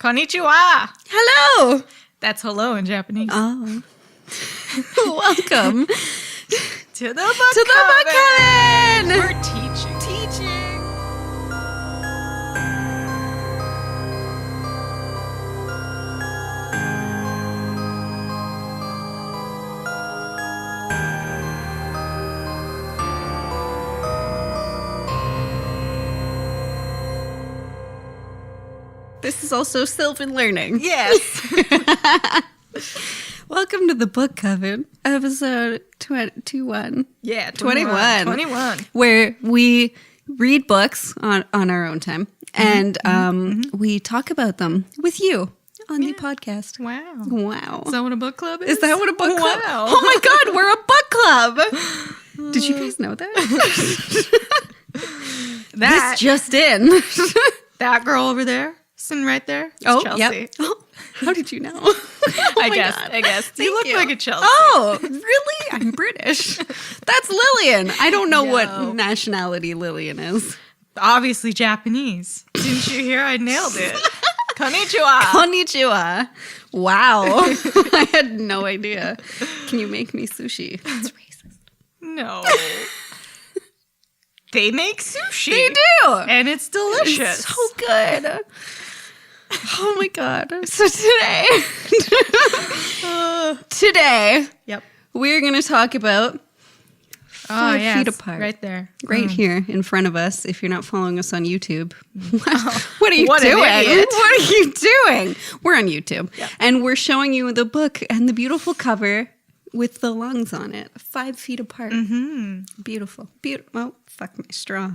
Konnichiwa. Hello. That's hello in Japanese. Oh. Welcome to the Book Coven. We're teaching. This is also Sylvan Learning. Yes. Welcome to the Book Coven, episode 21. Yeah, 21. Where we read books on our own time, and we talk about them with you on the podcast. Wow. Is that what a book club is? Is that what a book club? Wow. Oh my God, we're a book club. Did you guys know that? This just in. That girl over there, sitting right there. Chelsea. Yep. Oh, how did you know? I guess. You look like a Chelsea. Oh, really? I'm British. That's Lillian. I don't know what nationality Lillian is. Obviously Japanese. Didn't you hear? I nailed it. Konnichiwa. Konnichiwa. Wow. I had no idea. Can you make me sushi? That's racist. No. They make sushi. They do. And it's delicious. It's so good. Oh my God. So today, yep, we're going to talk about 5 feet apart. Right there. Right here in front of us, if you're not following us on YouTube. What are you What doing? an idiot. What are you doing? We're on YouTube. Yep. And we're showing you the book and the beautiful cover with the lungs on it. 5 feet apart. Mm-hmm. Beautiful. Oh, fuck my straw.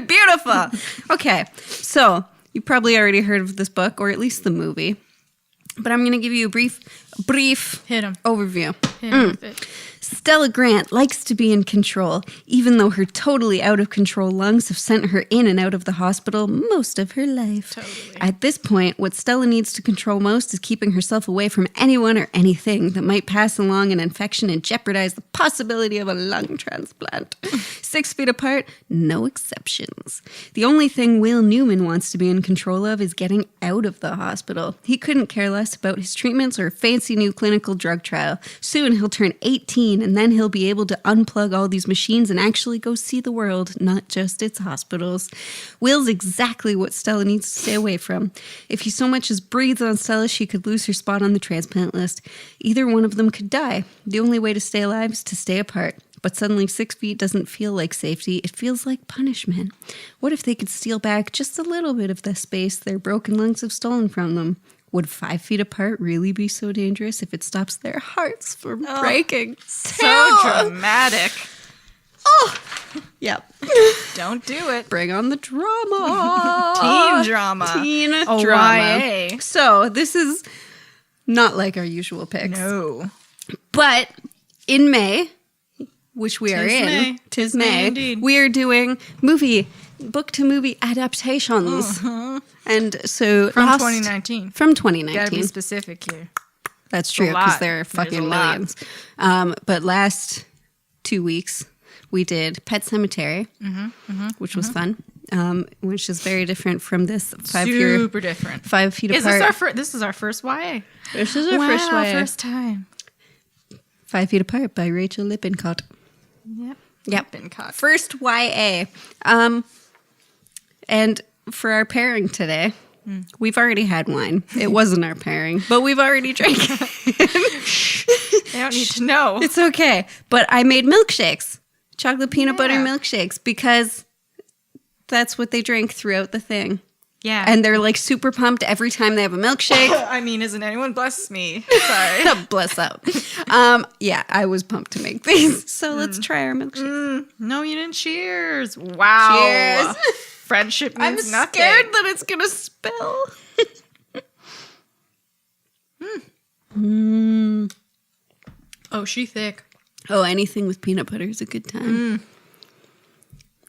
Beautiful. Okay, so you probably already heard of this book, or at least the movie. But I'm going to give you a brief Hit 'em. overview. Hit 'em with it. Stella Grant likes to be in control, even though her totally out of control lungs have sent her in and out of the hospital most of her life. Totally. At this point, what Stella needs to control most is keeping herself away from anyone or anything that might pass along an infection and jeopardize the possibility of a lung transplant. 6 feet apart, no exceptions. The only thing Will Newman wants to be in control of is getting out of the hospital. He couldn't care less about his treatments or a fancy new clinical drug trial. Soon he'll turn 18 and then he'll be able to unplug all these machines and actually go see the world, not just its hospitals. Will's exactly what Stella needs to stay away from. If he so much as breathes on Stella, she could lose her spot on the transplant list. Either one of them could die. The only way to stay alive is to stay apart. But suddenly 6 feet doesn't feel like safety. It feels like punishment. What if they could steal back just a little bit of the space their broken lungs have stolen from them? Would 5 feet apart really be so dangerous if it stops their hearts from breaking? So dramatic. Oh, yep. Don't do it. Bring on the drama. Teen drama. Teen Oh, drama. YA. So this is not like our usual picks. No. But in May, which we are in, May. tis May May, indeed. we are doing book to movie adaptations. And so From 2019. From Gotta be 2019. specific here. That's true, a because lot. there are There's fucking a lot. millions. But last 2 weeks, we did Pet Sematary, which was fun, which is very different from this 5 year, Super different. 5 feet Is apart. this is our first YA. This is our first YA. First time. 5 Feet Apart by Rachel Lippincott. Yep. Been caught. First YA. And for our pairing today, we've already had wine. It wasn't our pairing, but we've already drank it. They don't need to know. It's okay. But I made milkshakes, chocolate peanut butter milkshakes, because that's what they drink throughout the thing. Yeah. And they're like super pumped every time they have a milkshake. I mean, isn't anyone bless me? Sorry. Bless up. Yeah, I was pumped to make these. So let's try our milkshakes. No, you didn't. Cheers. Wow. Cheers. Friendship means I'm nothing. scared that it's going to spill. Oh, she thick. Oh, anything with peanut butter is a good time.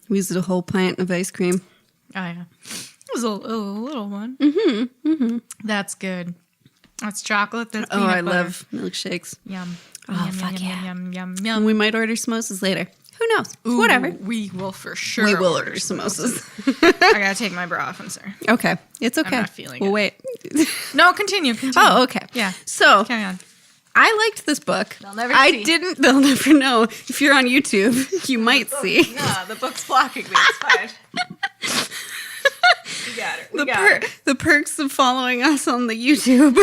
We used a whole pint of ice cream. Oh, yeah. It was a little one. That's good. That's chocolate. That's peanut butter. I love milkshakes. Yum. Oh, yum, fuck yum, yeah. Yum, yum, And yum. we might order samosas later. Who knows? Ooh, Whatever. We will for sure. We will order samosas. I gotta take my bra off. I'm sorry. Okay. It's okay. I'm not feeling We'll it. wait. No, continue. Oh, okay. Yeah. So Carry on. I liked this book. They'll never I see. didn't. They'll never know. If you're on YouTube, you might see. No, the book's blocking me. It's fine. We got it. We got it. The perks of following us on the YouTube.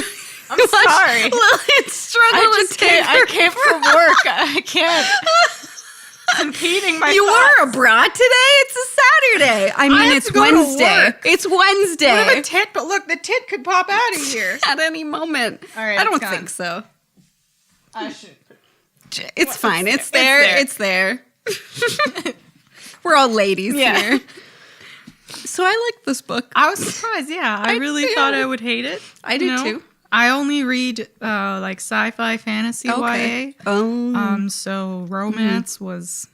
I'm sorry. Lillian struggle I with just can't. I came from work. I can't. I'm impeding my You thoughts. wore a bra today? It's a Saturday. I mean, have it's to go to Wednesday. work. It's What Wednesday. of a tit? But look, the tit could pop out of here. At any moment. All right, I don't it's gone. think so. I should. It's fine. It's It's there. there. It's there. We're all ladies Yeah. here. So I like this book. I was surprised. Yeah, I really thought I would hate it. I did too. I only read like sci-fi, fantasy, YA. Oh. So romance was,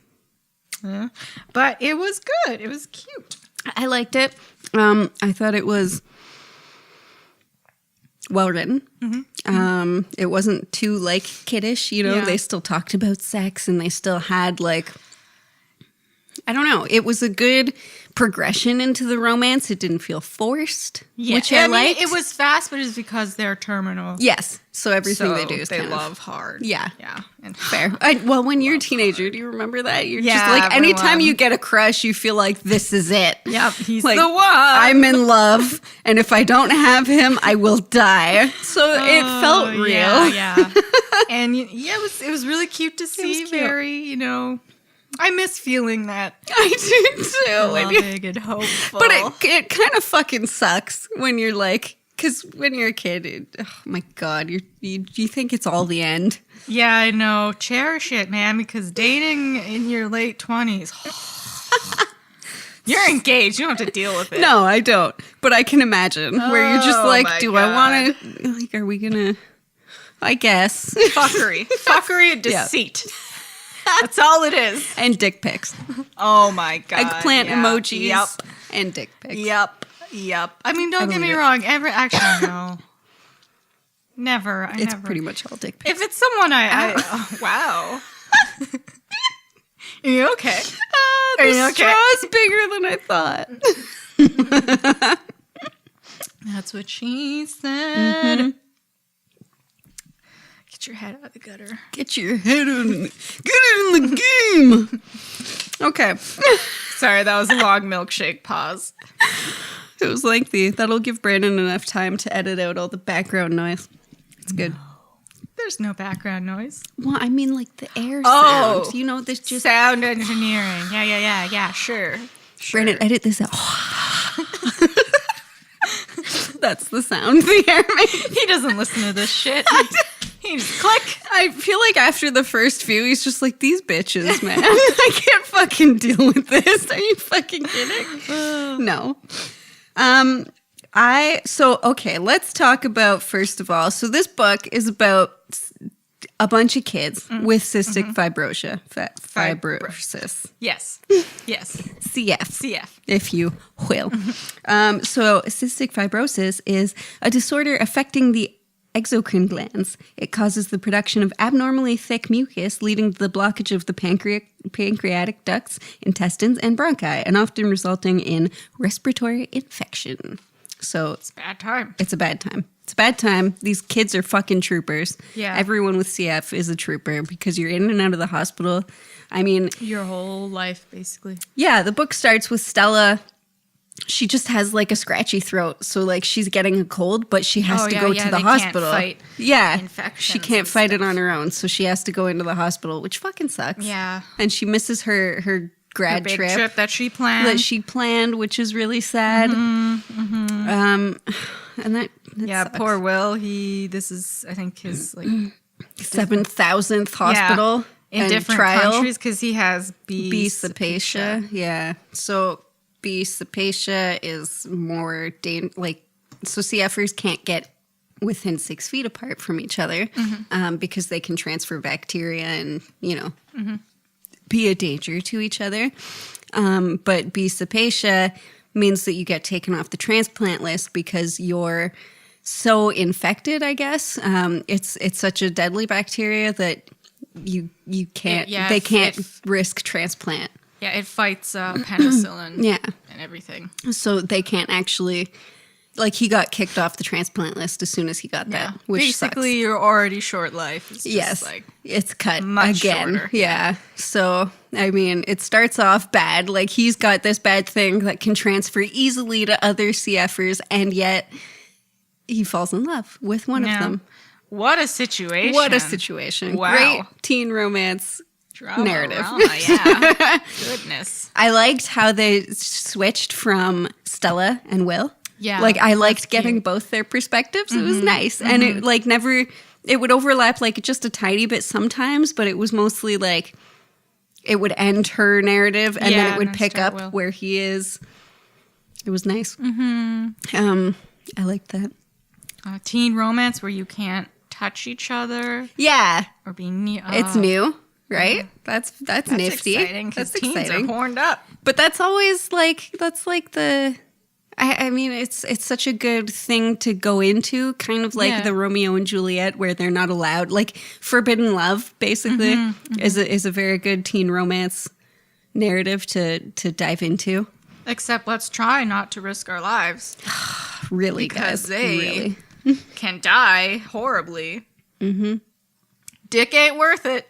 but it was good. It was cute. I liked it. I thought it was well written. It wasn't too like kiddish, you know. Yeah. They still talked about sex, and they still had like, I don't know. It was a good progression into the romance. It didn't feel forced, which I mean, liked. it was fast, but it's because they're terminal. Yes. So everything So they do is they kind of love hard. Yeah. Yeah. And fair. Well, when you're a teenager, do you remember that? You're Yeah, just like, anytime everyone. you get a crush, you feel like this is it. Yep, he's Like, the one. I'm in love, and if I don't have him, I will die. So it felt real. Yeah. And yeah, it was really cute to see. cute. Very, I miss feeling that I do too. loving and hopeful. But it kind of fucking sucks when you're like, because when you're a kid, oh my God, you think it's all the end. yeah, I know. Cherish it, man, because dating in your late 20s, you're engaged. You don't have to deal with it. No, I don't. But I can imagine where you're just Oh like, my do God. I want to, like, are we going to, I guess. Fuckery and Yeah. deceit. That's all it is. And dick pics. Oh my God. Eggplant yeah. emojis. Yep. And dick pics. Yep. I mean, don't get me believe it. wrong. Actually, no. Never. It's never. pretty much all dick pics. If it's someone oh, wow. Are you okay? The Are you okay? straw is bigger than I thought. That's what she said. Mm-hmm. Get your head out of the gutter. Get your head on. Get it in the game. Okay. Sorry, that was a long milkshake pause. It was lengthy. That'll give Brandon enough time to edit out all the background noise. It's good. There's no background noise. Well, I mean, like the air Oh. sound. You know, there's just. Sound engineering. Yeah, sure. Brandon, edit this out. That's the sound the air makes. He doesn't listen to this shit. He just click. I feel like after the first few, he's just like, these bitches, man. I can't fucking deal with this. Are you fucking kidding? No. Okay, let's talk about, first of all, so this book is about a bunch of kids with cystic fibrosis. Fibrosis. Yes. CF. If you will. So cystic fibrosis is a disorder affecting the exocrine glands. It causes the production of abnormally thick mucus, leading to the blockage of the pancreatic ducts, intestines, and bronchi, and often resulting in respiratory infection. So It's a bad time. it's a bad time. It's a bad time. These kids are fucking troopers. Yeah. Everyone with CF is a trooper because you're in and out of the hospital. I mean, Your whole life, basically. yeah, the book starts with Stella. She just has like a scratchy throat. So like she's getting a cold, but she has to go to the they hospital. Can't fight Yeah. infections She can't and fight it stuff. on her own. So she has to go into the hospital, which fucking sucks. Yeah. And she misses her grad Big trip that she planned. that she planned, which is really sad. And that yeah, sucks. poor Will. This is, I think, his like 7,000th hospital in and different trial. countries because he has B. cepacia. Yeah. So B. cepacia is more so CFers can't get within 6 feet apart from each other because they can transfer bacteria and, be a danger to each other. But B. cepacia means that you get taken off the transplant list because you're so infected, I guess. It's such a deadly bacteria that you can't. Yeah, they can't risk transplant. Yeah, it fights penicillin. Yeah, and everything. So they can't actually. Like, he got kicked off the transplant list as soon as he got that, which basically sucks. you're already short life. It's just yes, like it's cut much again. shorter. Yeah. So, I mean, it starts off bad. Like, he's got this bad thing that can transfer easily to other CFers, and yet he falls in love with one of them. What a situation. What a situation. Wow. Great teen romance narrative. Yeah. Goodness. I liked how they switched from Stella and Will. Yeah. Like, I liked getting both their perspectives. It was nice. And it, like, never, it would overlap, like, just a tiny bit sometimes, but it was mostly, like, it would end her narrative and then it would pick up where he is. It was nice. I liked that. Teen romance where you can't touch each other. Yeah. Or be near. It's new, right? That's nifty. Exciting, because teens are horned up. But that's always, like, that's like the... I mean, it's such a good thing to go into, kind of like the Romeo and Juliet, where they're not allowed. Like, forbidden love, basically, is a very good teen romance narrative to dive into. Except let's try not to risk our lives. Really, because guys. They can die horribly. Dick ain't worth it.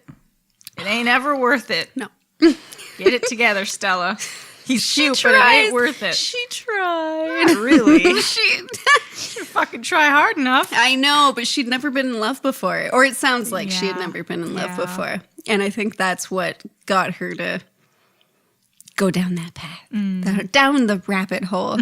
It ain't ever worth it. No. Get it together, Stella. He's cute, but it ain't worth it. She tried. Not really. She fucking try hard enough. I know, but she'd never been in love before. Or it sounds like she had never been in love before. And I think that's what got her to go down that path, down the rabbit hole.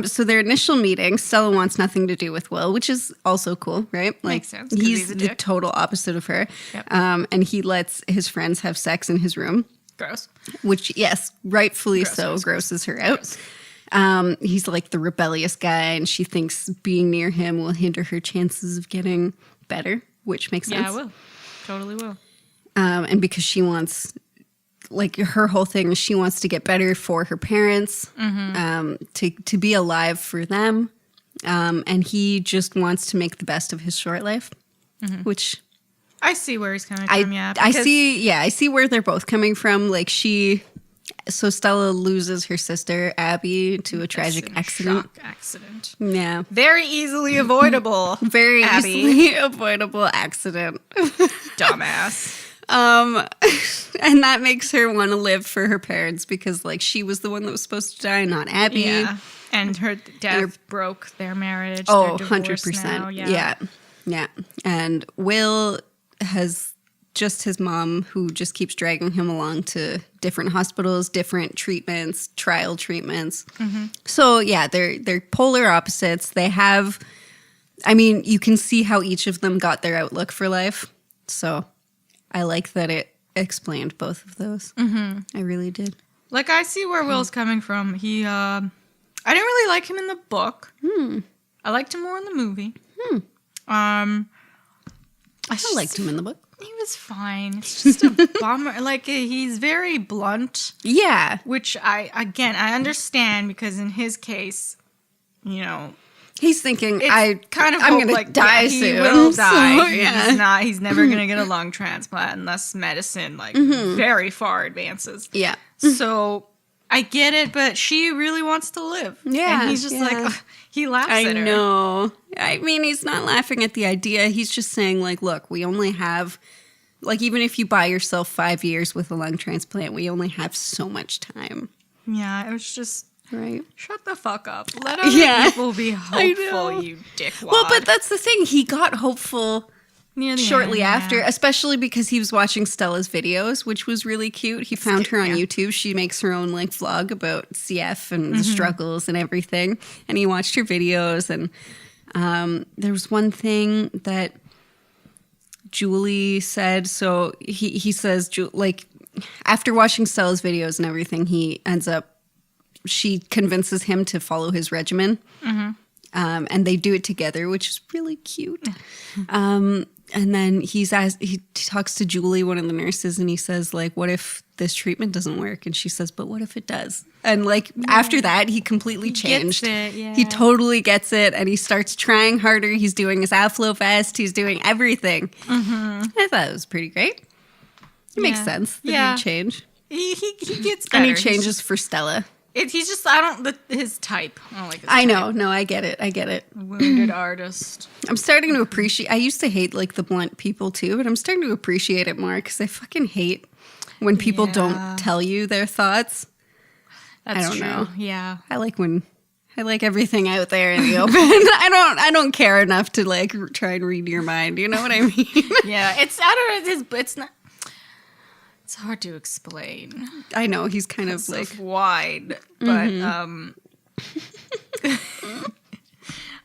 So their initial meeting, Stella wants nothing to do with Will, which is also cool, right? Like, makes sense. He's the total opposite of her. Yep. And he lets his friends have sex in his room. Gross. Which, yes, rightfully grosses her out. He's like the rebellious guy, and she thinks being near him will hinder her chances of getting better, which makes sense. Yeah, it will. Totally will. And because she wants, like, her whole thing is she wants to get better for her parents, to be alive for them. And he just wants to make the best of his short life, which... I see where he's coming from, I see where they're both coming from. Like, so Stella loses her sister, Abby, to a tragic accident. Shock accident. Yeah. Very easily avoidable. Very Abby. easily avoidable accident. Dumbass. And that makes her want to live for her parents because, like, she was the one that was supposed to die, not Abby. Yeah. And her death broke their marriage. Oh, They're 100%. Now. Yeah. And Will has just his mom who just keeps dragging him along to different hospitals, different treatments, trial treatments. So yeah, they're polar opposites. They have, I mean, you can see how each of them got their outlook for life. So I like that it explained both of those. I really did. Like, I see where Will's coming from. He, I didn't really like him in the book. I liked him more in the movie. I liked him in the book. He was fine. It's just a bummer. Like, he's very blunt. Yeah. Which I understand because in his case, you know, he's thinking, I'm going to die soon. He will die. So, yeah. He's never going to get a lung transplant unless medicine, like, very far advances. Yeah. So I get it, but she really wants to live. Yeah. And he's just like, ugh, he laughs at her. I know. I mean, he's not laughing at the idea. He's just saying, like, look, we only have, like, even if you buy yourself 5 years with a lung transplant, we only have so much time. Yeah, it was just, right. Shut the fuck up. Let other people be hopeful, you dickwad. Well, but that's the thing. He got hopeful shortly after, especially because he was watching Stella's videos, which was really cute. He found her on YouTube. She makes her own, like, vlog about CF and the struggles and everything. And he watched her videos. And there was one thing that Julie said. So he says, like, after watching Stella's videos and everything, she convinces him to follow his regimen. And they do it together, which is really cute. And then he talks to Julie, one of the nurses, and he says, like, what if this treatment doesn't work? And she says, but what if it does? And, like, after that, he completely changed. Gets it, yeah. He totally gets it, and he starts trying harder. He's doing his Aflo vest. He's doing everything. I thought it was pretty great. It makes sense that he'd change. He gets better. And he changes for Stella. He's just, I don't, his type. I don't like his I type. know. No, I get it. Wounded artist. I'm starting to appreciate, I used to hate like the blunt people too, but I'm starting to appreciate it more because I fucking hate when people don't tell you their thoughts. That's I don't true. know. Yeah. I like everything out there in the open. I don't care enough to like try and read your mind. You know what I mean? Yeah. It's not. It's hard to explain. I know he's kind of like wide, but I don't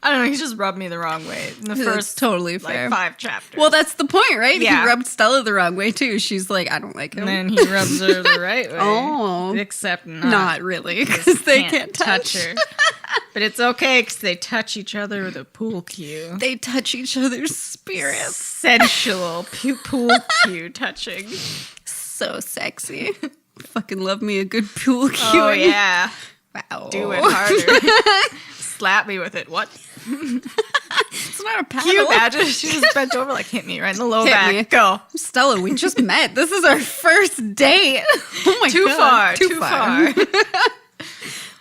know. He just rubbed me the wrong way in the first totally fair. 5 chapters. Well, that's the point, right? Yeah. He rubbed Stella the wrong way too. She's like, I don't like him. And then he rubs her the right way. Oh, except not really, because they can't touch her. But it's okay because they touch each other with a pool cue. They touch each other's spirits. Sensual pool cue touching. So sexy. Fucking love me a good pool cue. Oh yeah. Wow. Do it harder. Slap me with it. What? It's not a paddle. Can you imagine? She just bent over like, hit me right in the low Hit back. me. Go. Stella, we just met. This is our first date. Oh my God. Too far.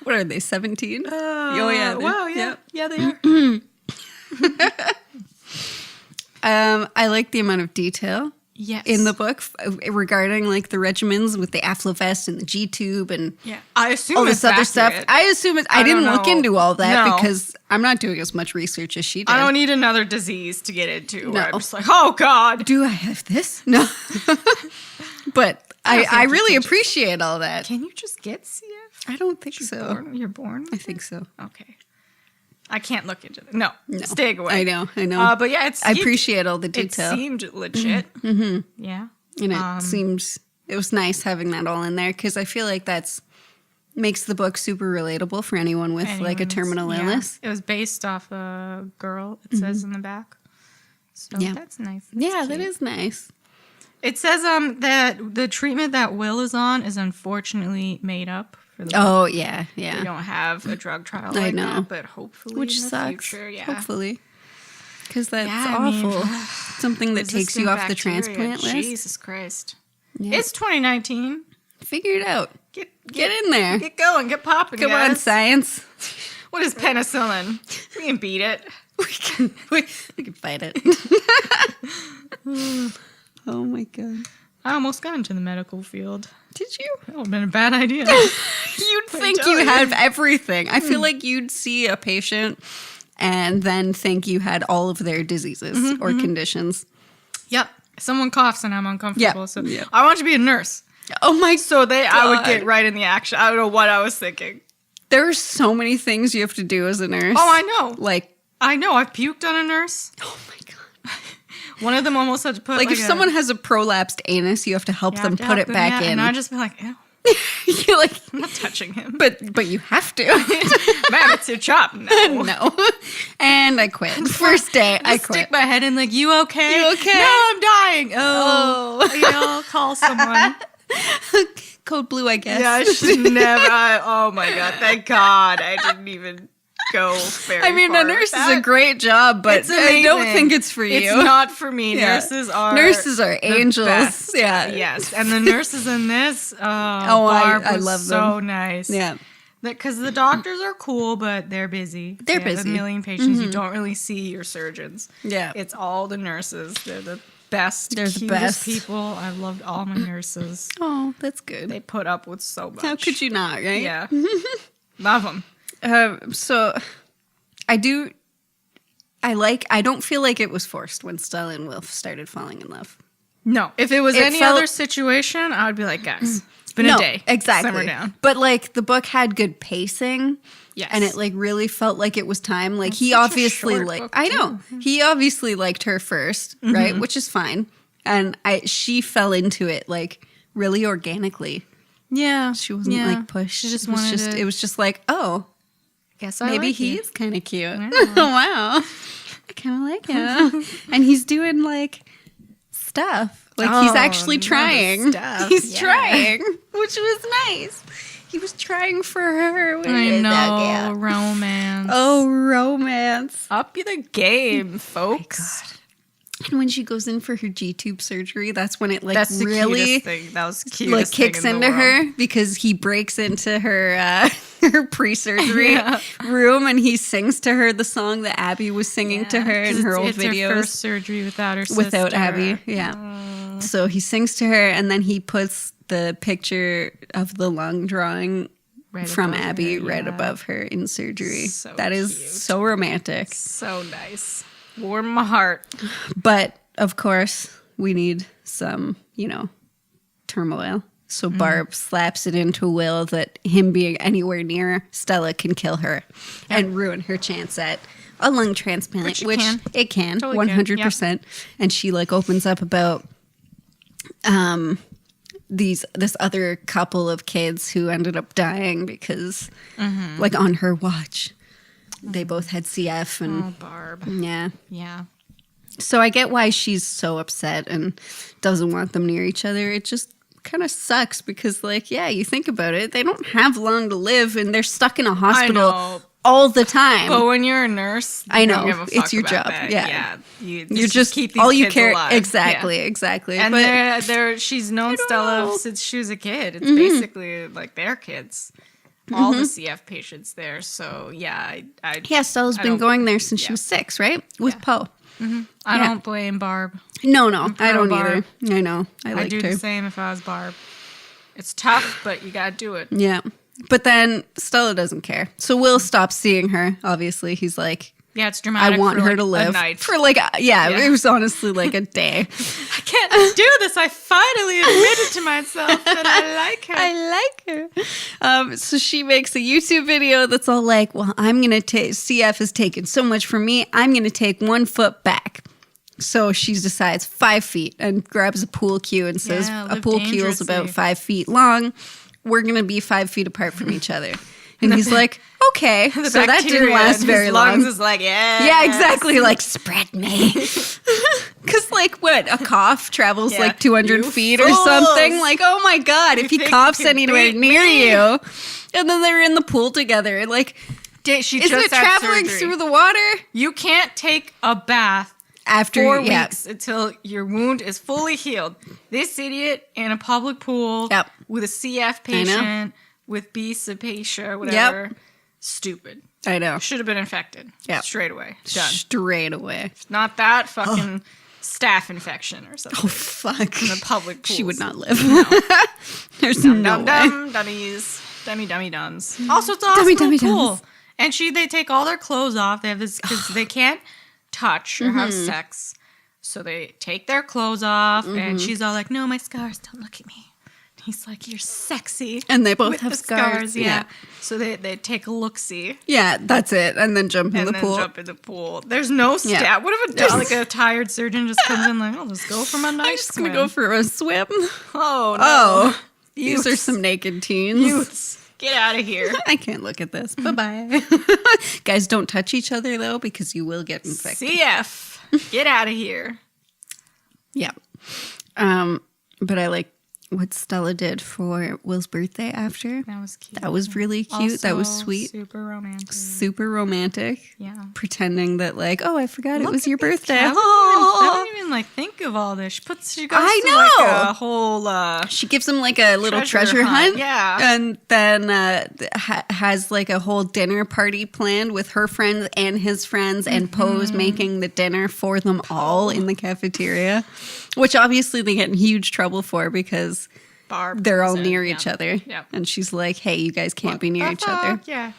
What are they, 17? Oh yeah. Wow, yeah. Yeah, they are. I like the amount of detail in the book regarding like the regimens with the Afflovest and the G-tube and I assume all this other stuff. I assume it. I didn't look into all that because I'm not doing as much research as she did. I don't need another disease to get into where I'm just like, oh God. Do I have this? No. But I really appreciate all that. Can you just get CF? I don't think so. You're born? I think so. Okay. I can't look into it. No. Stay away. I know. But yeah, I appreciate all the detail. It seemed legit. Mm-hmm. Yeah. And it was nice having that all in there because I feel like makes the book super relatable for anyone with like a terminal illness. It was based off a girl, it says in the back. So that's nice. That's that is nice. It says that the treatment that Will is on is unfortunately made up for the book. Oh, yeah. We don't have a drug trial like that, but hopefully in the future, hopefully. Because that's awful. Something that takes you off the transplant list. Jesus Christ. Yeah. It's 2019. Figure it out. Get in there. Get going. Get popping, Come on, science. What is penicillin? We can beat it. We can fight it. Oh my God. I almost got into the medical field. Did you? That would have been a bad idea. You'd think you had everything. I feel like you'd see a patient and then think you had all of their diseases or conditions. Yep. Someone coughs and I'm uncomfortable. Yep. So I want to be a nurse. Oh my So I would get right in the action. I don't know what I was thinking. There are so many things you have to do as a nurse. Oh, I know. Like, I know. I've puked on a nurse. oh my God. One of them almost had to put like if someone has a prolapsed anus, you have to help them put it back in. And I just be like, ew. You're like, I'm not touching him. But you have to. Man, it's your job. No. And I quit. First day, I quit. Stick my head in like, you okay? You okay? No, I'm dying. Oh. I'll call someone. Code blue, I guess. Yeah, I should never. Oh my God. Thank God I didn't even go very I mean, far a nurse is a great job, but I don't think it's for you. It's not for me. Yeah. Nurses are angels. Best. Yeah. Yes. And the nurses in this, I love them. So nice. Yeah. Because the doctors are cool, but they're busy. They're busy. busy. A million patients. You don't really see your surgeons. Yeah. It's all the nurses. They're the best. They're the best people. I've loved all my nurses. Oh, that's good. They put up with so much. How could you not, right? Yeah. Love them. So I don't feel like it was forced when Stella and Will started falling in love. No. If it was any other situation, I would be like, guys, it's been a day. Exactly. Simmer down. But like the book had good pacing. Yes. And it like really felt like it was time. Like he obviously he obviously liked her first, right? Which is fine. And she fell into it like really organically. Yeah. She wasn't like pushed. She just wanted to. It was just like, oh, guess maybe he's kind of cute. Wow. I kind of like him. And he's doing like stuff. Like he's actually trying. He's trying, which was nice. He was trying for her. I know. Romance. Oh, romance. Up the game, folks. And when she goes in for her G-tube surgery, that's when it like That's the really cutest thing. That was the cutest like thing kicks in into the world. her because he breaks into her her pre-surgery room and he sings to her the song that Abby was singing to her in her old it's videos. her first surgery without her Without sister. Abby, yeah. So he sings to her and then he puts the picture of the lung drawing Right from above Abby her, right yeah. above her in surgery. So that is cute. so romantic. So nice. Warm my heart. But of course, we need some, turmoil. So Barb slaps it into Will that him being anywhere near Stella can kill her and ruin her chance at a lung transplant, which it can, Totally 100%. can, And she like opens up about this other couple of kids who ended up dying because like on her watch they both had CF and Oh, Barb. yeah. Yeah. So I get why she's so upset and doesn't want them near each other. It just kind of sucks because, like, yeah, you think about it. They don't have long to live and they're stuck in a hospital know. all the time. But when you're a nurse, I you know. don't give a fuck It's your about job. that. Yeah. You just keep these all you kids care. alive. Exactly, Yeah. exactly. And But she's known Stella know. since she was a kid. It's basically like their kids. All the CF patients there. So yeah, yeah, Stella's been don't- going there since she yeah. was 6, right? With Poe. I yeah. don't blame Barb. No, I pro don't Barb. either. I know. I I'd liked do her. the same if I was Barb. It's tough, but you gotta do it. Yeah. But then Stella doesn't care. So Will stops seeing her. Obviously, he's like, Yeah, it's dramatic. I want for her like to a live. night. For like, Yeah. it was honestly like a day. I can't do this. I finally admitted to myself that I like her. I like her. So she makes a YouTube video that's all like, well, I'm going to take, CF has taken so much from me. I'm going to take 1 foot back. So she decides 5 feet and grabs a pool cue and says, Yeah, a live pool cue is about dangerously. 5 feet long. We're going to be 5 feet apart from each other. And he's like, okay. So that didn't Bacteria last in very his long. lungs is like, yeah. Yeah, exactly. Like, spread me. Because, like, what? A cough travels Yeah. like 200 You feet or fools. something. Like, oh my God, if he think coughs you can anywhere beat near me? you. And then they're in the pool together. Like, She isn't just it had traveling surgery. through the water? You can't take a bath After 4 yeah. weeks until your wound is fully healed. This idiot in a public pool Yep. with a CF I know. patient with B. cepacia, whatever. Stupid. I know. Should have been infected. Yep. Straight away. Done. Straight away. Not that fucking staph infection or something. Oh, fuck. In the public pools. She would not live. There's Dum no dum way. dum dummies. Dummy dummy duns. Also, it's a Dummy, hospital dummy pool. duns. And they take all their clothes off. They have this because they can't touch or have sex. So they take their clothes off, and she's all like, "No, my scars. Don't look at me." He's like, "You're sexy." And they both with have the scars. Yeah. So they take a look see Yeah, that's it. And then jump in and the then pool. jump in the pool. There's no stab. Yeah. What if like a tired surgeon just comes in like, "I'll just go for my night I'm just going to swim." go for a swim. Oh no! Oh, these are Youths. some naked teens. Youths, get out of here. I can't look at this. Bye-bye. Guys, don't touch each other, though, because you will get infected. CF, get out of here. Yeah. But I like what Stella did for Will's birthday after. That was cute. That was really cute. That was Also sweet. Super romantic. Super romantic. Yeah. Pretending that, like, oh, I forgot it was your birthday. I don't even like think of all this. She goes I through like know. a whole She gives him like a little Treasure treasure hunt, hunt. yeah. And then has like a whole dinner party planned with her friends and his friends, and Poe's making the dinner for them all in the cafeteria, which obviously they get in huge trouble for because Barb. they're all comes in. near Yeah. each other. Yeah. And she's like, hey, you guys can't be near The each other. fuck? Yeah.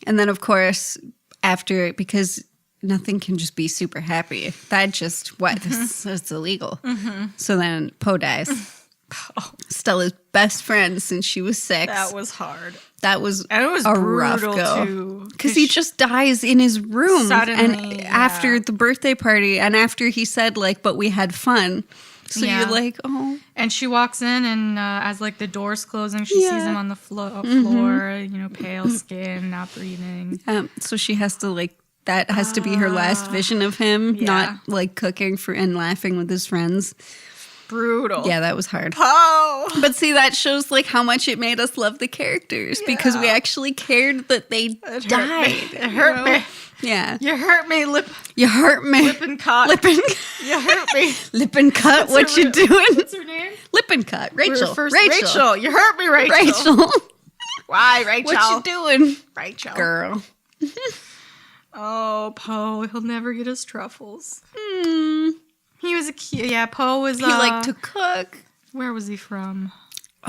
And then, of course, after, because nothing can just be super happy. That just, that's illegal. So then Poe dies. Stella's best friend since she was 6. That was hard. That was And it was a rough brutal go. too. Because he just dies in his room. Suddenly, and yeah. after the birthday party, and after he said, like, but we had fun. So Yeah. you're like, oh. And she walks in, and as like the door's closing, she Yeah. sees him on the floor, you know, pale skin, not breathing. So she has to, like, that has to be her last vision of him, yeah. not like cooking for and laughing with his friends. brutal. Yeah, that was hard. Poe. But see, that shows like how much it made us love the characters because we actually cared that they died. It hurt me. Yeah. You hurt me, You hurt me. Lippincott. You hurt me. Lippincott, what you doing? What's her name? Lippincott. Rachel. Rachel. You hurt me, Rachel. Rachel. Why, Rachel? What you doing? Rachel. Girl. Oh, Poe. He'll never get his truffles. He was a cute. Yeah, Poe was. He liked to cook. Where was he from?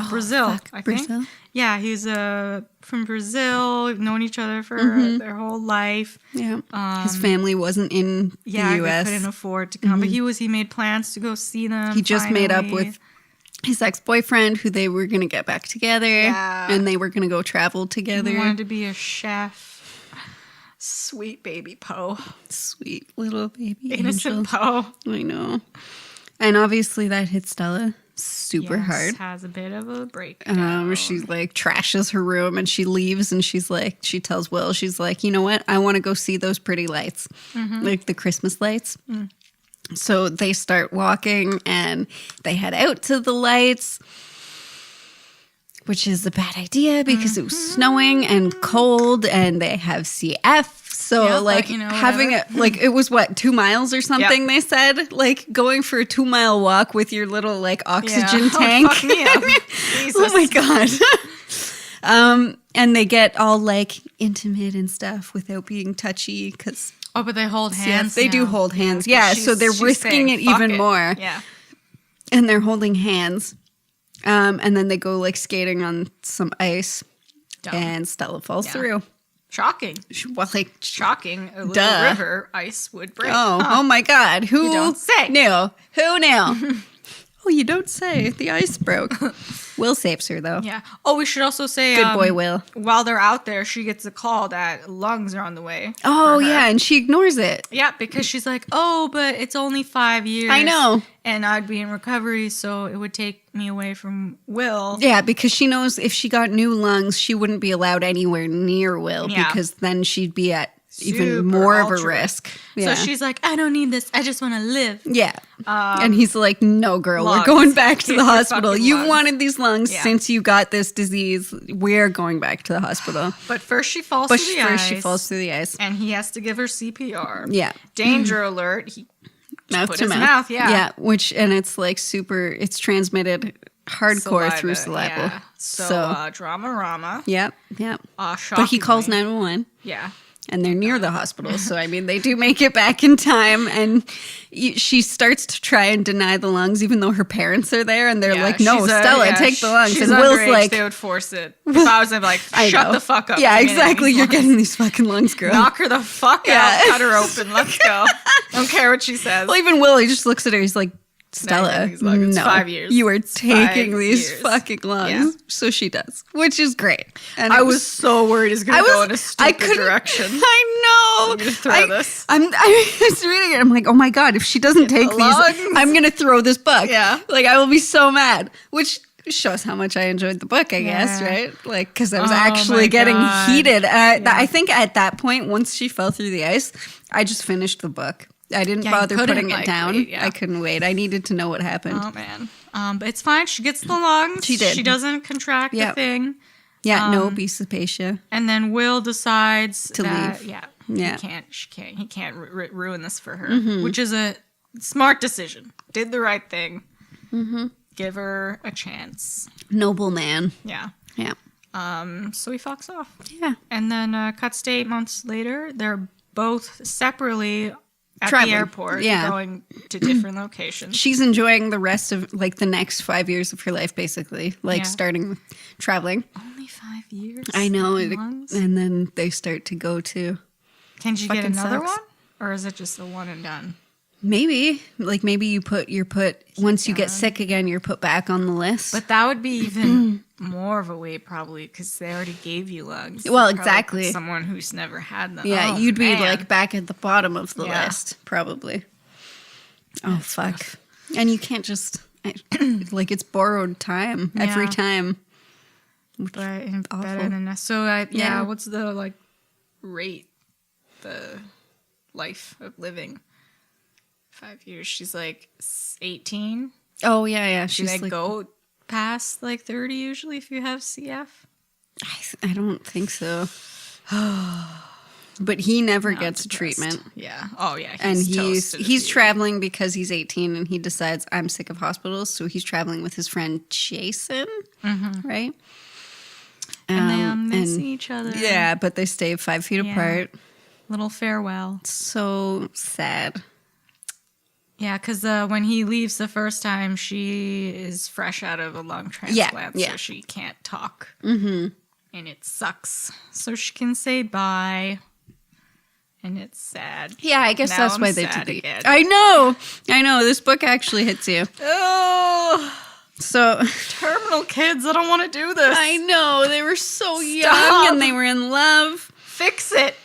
Brazil, I think. Brazil? Yeah, he's from Brazil. We've known each other for their whole life. Yeah. His family wasn't in the U.S. They couldn't afford to come, but he made plans to go see them. He just made up with his ex-boyfriend who they were going to get back together. Yeah. And they were going to go travel together. He wanted to be a chef. Sweet baby Poe. Sweet little baby Innocent angel. Poe. I know. And obviously that hit Stella super hard. Has a bit of a breakdown. She like trashes her room and she leaves and she tells Will, she's like, you know what? I want to go see those pretty lights, like the Christmas lights. So they start walking and they head out to the lights, which is a bad idea because it was snowing and cold and they have CF. So having it, like it was 2 miles or something, they said, like going for a 2 mile walk with your little like oxygen tank. Oh, fuck me up. Jesus. Oh my God. And they get all like intimate and stuff without being touchy because. Oh, but they hold hands. They do hold hands. Yeah. So they're risking it even more. Yeah. And they're holding hands. And then they go like skating on some ice. Dumb. And Stella falls through. Shocking. Well, like shocking. A little river ice would break. Oh my God. Who you don't say. knew? Who knew? Oh, you don't say. The ice broke. Will saves her, though. Yeah. Oh, we should also say... Good boy, Will. While they're out there, she gets a call that lungs are on the way. Oh, yeah, and she ignores it. Yeah, because she's like, oh, but it's only 5 years. I know. And I'd be in recovery, so it would take me away from Will. Yeah, because she knows if she got new lungs, she wouldn't be allowed anywhere near Will because then she'd be at even more of a risk. Yeah. So she's like, I don't need this. I just want to live. Yeah. And he's like, no, girl, we're going back to the hospital. You wanted these lungs since you got this disease. We're going back to the hospital. But first she falls through the ice. She falls through the ice. And he has to give her CPR. Yeah. Danger alert. He mouth put to his mouth. Yeah. Yeah. And it's like it's transmitted hardcore through saliva. Yeah. So drama-rama. Yep. But he calls 911. Yeah. And they're near the hospital. So, I mean, they do make it back in time. And she starts to try and deny the lungs, even though her parents are there. And they're like, no, Stella, take the lungs. She's and Will's underage, like, they would force it. If I was like, shut the fuck up. Yeah, exactly. You're getting these fucking lungs, girl. Knock her the fuck out. Cut her open. Let's go. Don't care what she says. Well, even Will, he just looks at her. He's like, Stella, it's 5 years. You are taking these fucking lungs. Yeah. So she does, which is great. And I was so worried it's going to go in a stupid direction. I know. I'm going to throw this. I was reading it. I'm like, oh my God, if she doesn't take these, I'm going to throw this book. Yeah. Like, I will be so mad. Which shows how much I enjoyed the book, I guess, right? Like, because I was actually getting heated. I think at that point, once she fell through the ice, I just finished the book. I didn't bother putting it down. Wait, I couldn't wait. I needed to know what happened. Oh, man. But it's fine. She gets the lungs. She did. She doesn't contract the thing. Yeah, no obesophagia. And then Will decides to leave. Yeah. He can't ruin this for her, which is a smart decision. Did the right thing. Give her a chance. Noble man. Yeah. Yeah. So he fucks off. Yeah. And then cuts to 8 months later. They're both separately at traveling. The airport, going to different locations. She's enjoying the rest of like the next 5 years of her life, basically, starting with traveling. Only 5 years. I know, and then they start to go to. Can you get another one, or is it just a one and done? Maybe you're put once you get sick again, you're put back on the list. But that would be even more of a wait, probably, because they already gave you lungs. Well, exactly. Someone who's never had them. Yeah, you'd be like back at the bottom of the list, probably. Oh, fuck. Rough. And you can't just like it's borrowed time every time. But better than that. So what's the rate, the life of living? 5 years. She's like 18. Oh, yeah. Do She's they like, go past like 30 usually if you have CF? I don't think so. But he never Not gets depressed. treatment. Yeah. Oh, yeah. And toasted if he's he- traveling because he's 18 and he decides I'm sick of hospitals. So he's traveling with his friend Jason, right? And they miss each other. Yeah, but they stay 5 feet apart. Little farewell. So sad. Yeah, because when he leaves the first time, she is fresh out of a lung transplant, yeah. so she can't talk. Mm-hmm. And it sucks. So she can say bye. And it's sad. Yeah, I guess Now that's I'm why they sad did again. I know. This book actually hits you. Oh, So terminal kids, I don't want to do this. I know they were so young Stop. and they were in love. Fix it.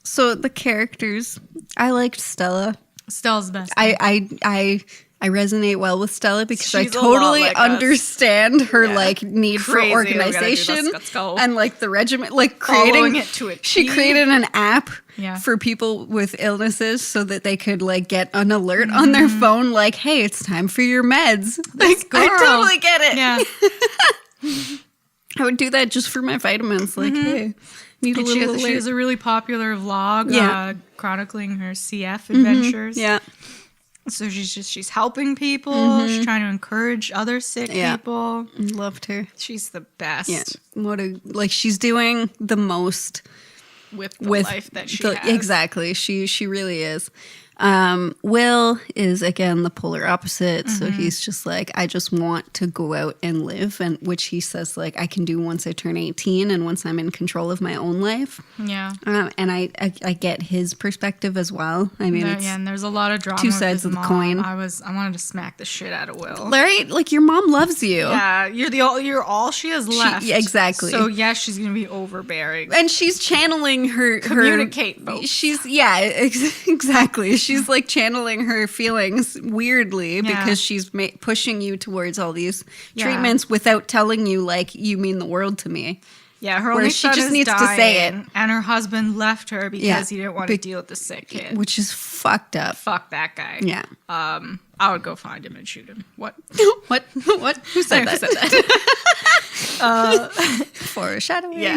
So the characters, I liked Stella. Stella's best. I resonate well with Stella because I She's a lot totally like us. understand her Yeah. like need Crazy, for we gotta do this, organization let's go. and like the regiment, like Following creating it to a She T. created an app Yeah. for people with illnesses so that they could like get an alert on their phone, like, "Hey, it's time for your meds." Like, I girl. totally get it. Yeah. I would do that just for my vitamins. Like, hey, need a And little she alert. has a really popular vlog Yeah. chronicling her CF adventures. Yeah. So she's helping people. She's trying to encourage other sick Yeah. people. Loved her. She's the best Yeah. She's doing the most with the life that she has. Exactly. She really is. Will is again the polar opposite. So he's just like, I just want to go out and live, and which he says like I can do once I turn 18 and once I'm in control of my own life. Yeah. And I get his perspective as well. I mean, it's And there's a lot of drama. two with sides his of the mom. coin. I wanted to smack the shit out of Will. right. Like your mom loves you. Yeah, you're all she has left. yeah, exactly. So yes, she's gonna be overbearing. And she's channeling her Communicate, folks. She's exactly. She's like channeling her feelings weirdly because she's pushing you towards all these treatments without telling you like you mean the world to me. Yeah, her Where only she son just is needs to say it. dying, and her husband left her because he didn't want to deal with the sick kid. Which is fucked up. Fuck that guy. Yeah. I would go find him and shoot him. What? What? Who said Who that? said that? Foreshadowing. Yeah.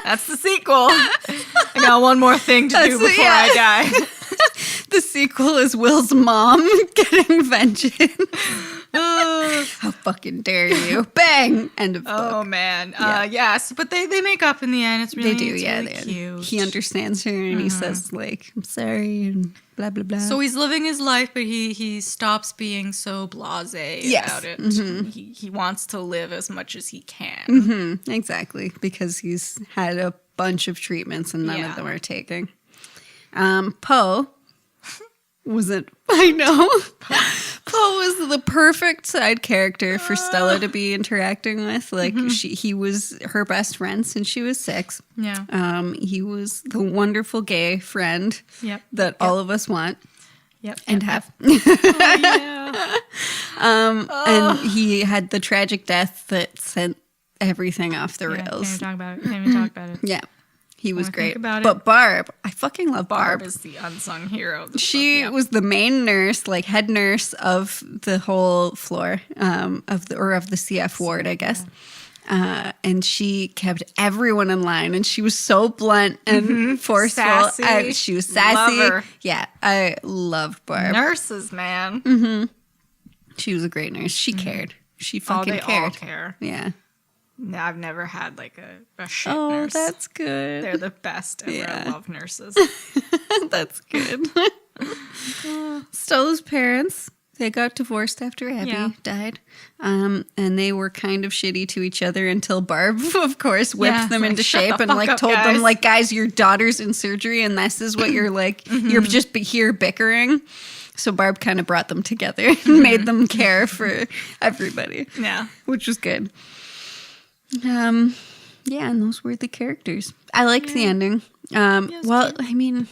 That's the sequel. I got one more thing to do before I die. The sequel is Will's mom getting vengeance. How fucking dare you? Bang! End of book. Oh man. Yes, but they make up in the end. It's really They do, it's yeah. really cute. He understands her and he says like, "I'm sorry," and blah blah blah. So he's living his life, but he stops being so blasé about it. He wants to live as much as he can. Exactly, because he's had a bunch of treatments and none of them are taking. Poe wasn't. I know. Poe was the perfect side character for Stella to be interacting with. Like he was her best friend since she was 6. Yeah. He was the wonderful gay friend that all of us want. Yep. And have. Yeah. And he had the tragic death that sent everything off the rails. Can't even talk about it. Yeah. He was Wanna great. think about But it? Barb, I fucking love Barb. Barb is the unsung hero of the She book. was the main nurse, like head nurse of the whole floor of the CF ward, I guess. And she kept everyone in line, and she was so blunt and forceful. Sassy. She was sassy. Love her. Yeah, I loved Barb. Nurses, man. She was a great nurse. She cared. She Oh, fucking they cared. all care. Yeah. No, I've never had like a shit Oh, nurse. that's good. They're the best ever. Yeah. I love nurses. That's good. Stella's parents, they got divorced after Abby died. And they were kind of shitty to each other until Barb, of course, whipped them like, into shut shape the and fuck like up, told them guys. like, guys, your daughter's in surgery and this is what you're like, you're just here bickering. So Barb kind of brought them together and made them care for everybody. Yeah. Which was good. Yeah, and those were the characters. I liked the ending. Well, I mean,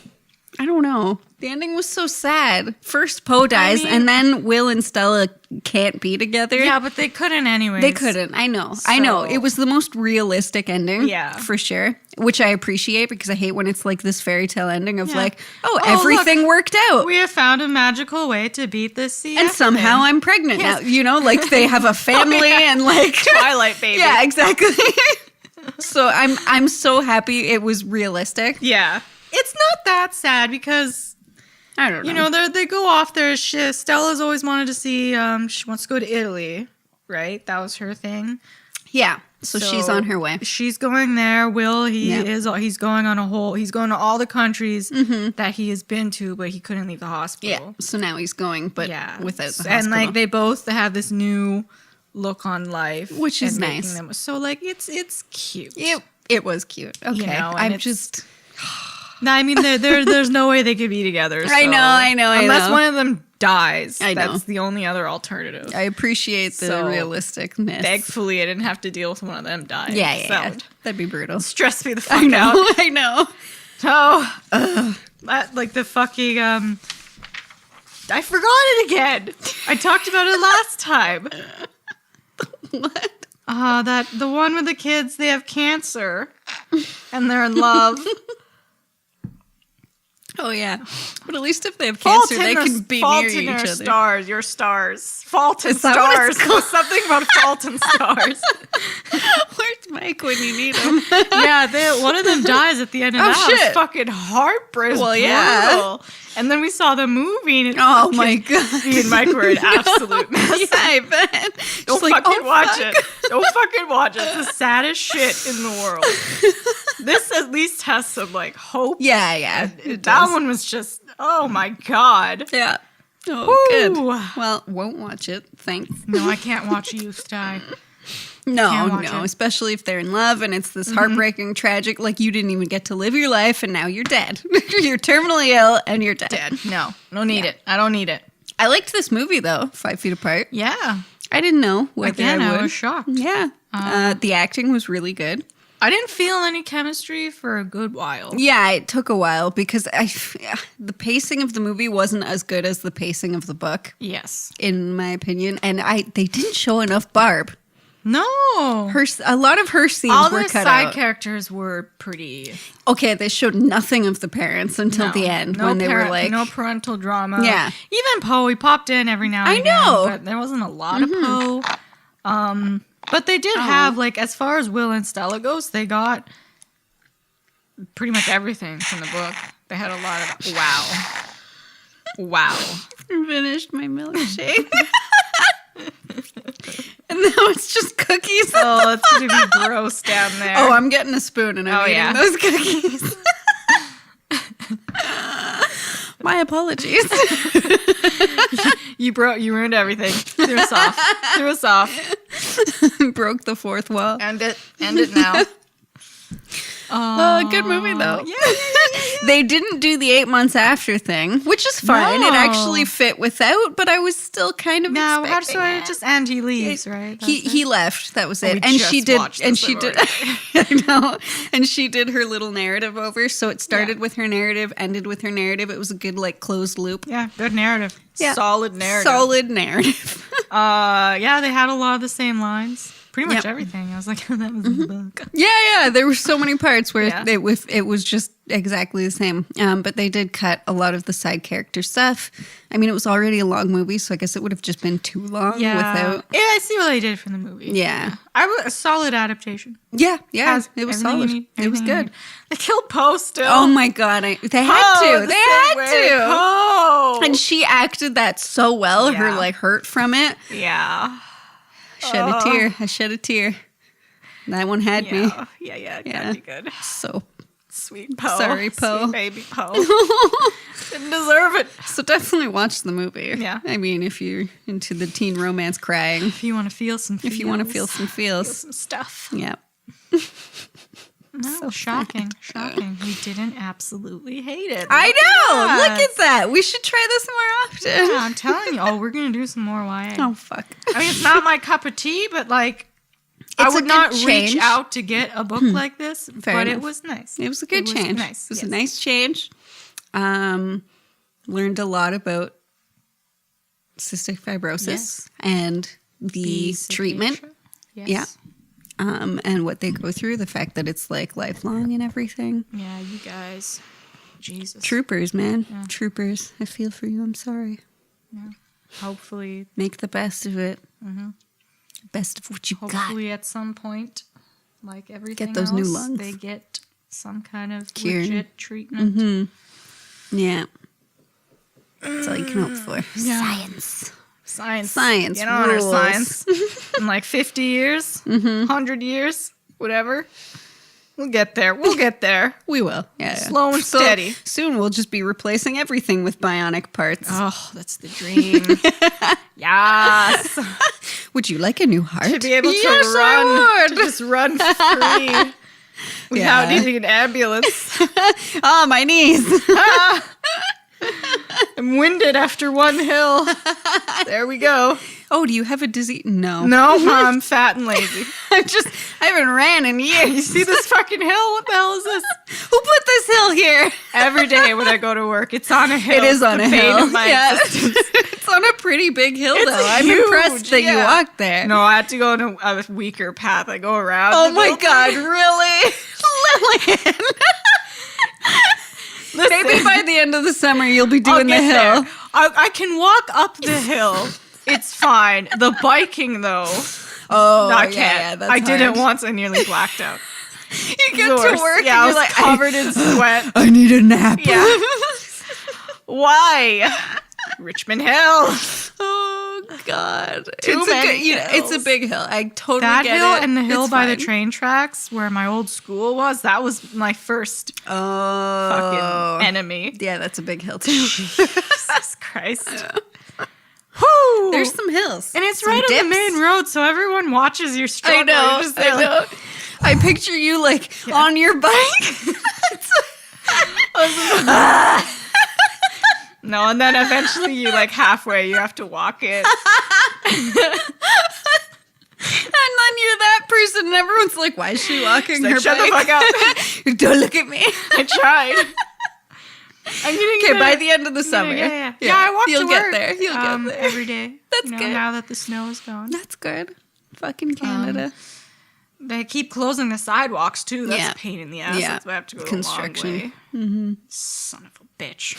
I don't know. The ending was so sad. First Poe dies, and then Will and Stella can't be together. Yeah, but they couldn't anyways. They couldn't. I know. I know. It was the most realistic ending. Yeah. For sure. Which I appreciate because I hate when it's like this fairy tale ending of like, look, everything worked out. We have found a magical way to beat this CF And somehow I'm pregnant now. You know, like they have a family and like Twilight baby. Yeah, exactly. So I'm so happy it was realistic. Yeah. It's not that sad because I don't know. you know, they go off their shit. Stella's always wanted to see, she wants to go to Italy, right? That was her thing. Yeah. So she's on her way. She's going there. Will, he's going to all the countries that he has been to, but he couldn't leave the hospital. Yeah. So now he's going, but without the hospital. And like they both have this new look on life. Which is nice. So like it's cute. It was cute. Okay. You know, I'm just... No, I mean, there's no way they could be together. So. I know. Unless one of them dies. I know. That's the only other alternative. I appreciate the realisticness. Thankfully, I didn't have to deal with one of them dying. Yeah. That'd be brutal. Stress me the fuck out. I know. Oh, like the fucking, I forgot it again. I talked about it last time. What? The one with the kids, they have cancer and they're in love. Oh, yeah. But at least if they have cancer, they can be near each other. Stars, your stars. Fault in Is that what stars. it's called? Something about fault in stars. Where's Mike when you need him? Yeah, one of them dies at the end of that. Shit. It was fucking heartbreaking. Well, yeah. Brutal. And then we saw the movie. And Oh, my God. Me and Mike were an absolute mess. Yeah, I bet. Don't fucking watch it. Don't fucking watch it. It's the saddest shit in the world. This at least has some like hope. Yeah. That one was just, oh my God. Yeah. Oh, Woo. good. Well, won't watch it. Thanks. No, I can't watch youth die. No, especially if they're in love and it's this heartbreaking, tragic, like you didn't even get to live your life and now you're dead. You're terminally ill and you're dead. No, don't need it. I don't need it. I liked this movie though, 5 Feet Apart. Yeah. I didn't know whether Again, I would. I was shocked. Yeah. The acting was really good. I didn't feel any chemistry for a good while. Yeah, it took a while because the pacing of the movie wasn't as good as the pacing of the book. Yes. In my opinion. And they didn't show enough Barb. No. A lot of her scenes All were the cut side out. characters were pretty... Okay, they showed nothing of the parents until the end when they were like... No parental drama. Yeah. Even Poe, he popped in every now and again. I know. But there wasn't a lot of Poe. But they did have, like, as far as Will and Stella goes, they got pretty much everything from the book. They had a lot of... Wow. Finished my milkshake. And now it's just cookies. Oh, it's going to be gross down there. Oh, I'm getting a spoon and I'm eating those cookies. My apologies. You ruined everything. Threw us off. Broke the fourth wall. End it now. Oh, good movie though. Yeah. They didn't do the 8 months after thing, which is fine. No. It actually fit without, but I was still kind of Now, how expecting does it. it just end? He leaves, right? He left. That was it. We And just she did. watched And this, she I've did. already- I know. And she did her little narrative over. So it started with her narrative, ended with her narrative. It was a good like closed loop. Yeah, good narrative. Yeah. Solid narrative. Solid narrative. Yeah, they had a lot of the same lines. Pretty much everything. I was like, that was in the book. Yeah. There were so many parts where Yeah. it was just exactly the same. But they did cut a lot of the side character stuff. I mean, it was already a long movie, so I guess it would have just been too long without. Yeah, I see what they did from the movie. Yeah. A solid adaptation. Yeah. Has It was everything solid. you need, It was everything you good. need. They killed Poe still. Oh my God. They had to. They had to. Poe. And she acted that so well. Her Yeah. like hurt from it. Yeah. Shed a tear. I shed a tear. That one had me. Yeah. Yeah. That'd be good. So Sweet Poe. Sorry, Poe. Sweet baby Poe. Didn't deserve it. So definitely watch the movie. Yeah. I mean, if you're into the teen romance crying, If you want to feel some feels. if you want to feel some Feel feels. some stuff. Yeah. No, So shocking. We didn't absolutely hate it. I know. Look Look at at that. We should try this more often. Yeah, I'm telling you. Oh, we're going to do some more YA. Oh, fuck. I mean, it's not my cup of tea, but like, I It's a would good not change. reach out to get a book like this, Fair but enough. it was nice. It was a good change. Nice. It was yes. a nice change. Learned a lot about cystic fibrosis and the treatment. Yes. Yeah. And what they go through, the fact that it's like lifelong and everything. Yeah, you guys. Jesus. Troopers, man. Yeah. Troopers. I feel for you. I'm sorry. Yeah. Hopefully. Make the best of it. Mm-hmm. Best of what you got. Hopefully at some point, like everything get those else, new lungs. they get some kind of cure. Legit treatment. Mm-hmm. Yeah. That's all you can hope for. Yeah. Science. Get on our science. In like 50 years, 100 years, whatever. We'll get there. We will. Yeah. Slow and steady. Soon we'll just be replacing everything with bionic parts. Oh, that's the dream. Yes. Would you like a new heart? To be able to yes, run. I would. To just run free without needing an ambulance. Oh, my knees. I'm winded after one hill. There we go. Oh, do you have a disease? No. No, I'm fat and lazy. I haven't ran in years. You see this fucking hill? What the hell is this? Who put this hill here? Every day when I go to work, it's on a hill. It is on a hill. Yeah. It's on a pretty big hill, It's though. I'm huge, impressed that you walked there. No, I had to go on a weaker path. I go around. Oh my God, really? Lillian. Listen, maybe by the end of the summer, you'll be doing the hill. There. I can walk up the hill. It's fine. The biking, though. Oh, I can't. that's I did it hard. once. I nearly blacked out. You get to work Yeah, I and was you're like, covered in sweat. I need a nap. Yeah. Why? Richmond Hill. Oh God. Too many it's a big hill. I totally that get hill it. and the hill It's by the fine. train tracks where my old school was. That was my first fucking enemy. Yeah, that's a big hill too. Jesus Christ. Whew. There's some hills. And it's some right dips. on the main road, so everyone watches your struggle. I know. You're just there I know. I picture you like on your bike. No, and then eventually you like halfway, you have to walk it. And then you're that person, and everyone's like, "Why is she walking her Shut bike? the fuck up. Don't look at me." I tried. I'm getting Okay, by the end of the summer. Yeah, I walk You'll to get work. there. You'll get there. Every day. That's good. Now that the snow is gone. That's good. Fucking Canada. They keep closing the sidewalks too. That's Yeah. a pain in the ass. Yeah. That's why I have to go Construction. a long way. Mm-hmm. Son of a bitch.